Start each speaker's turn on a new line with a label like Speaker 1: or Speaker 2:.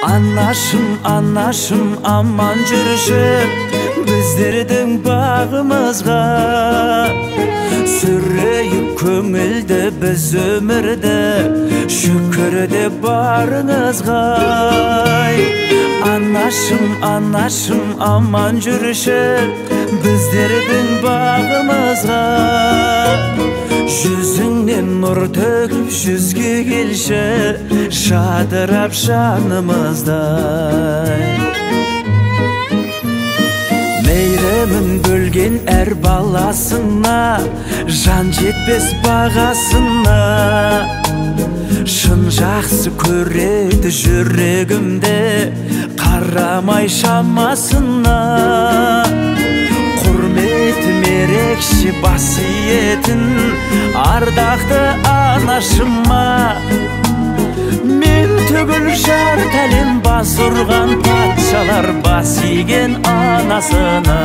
Speaker 1: Annaşım aman жүріші біздердің бағымызға, сүрейік көңілді біз өмірді, шүкірді барыңызға. Аннашым аман жүріші біздердің бағымызға, жүзіңнен нұр төгіп жүзге келші, жадырап жанымыздай. Мейірімін бөлген әр баласына, жан жетпес бағасына, шын жақсы көреді жүрегімде, қарамай шамасына. Құрметім ерекше басиетін ардақты анашыма, мен түгіл жарты әлем бас ұрған патшалар бас иген анасына.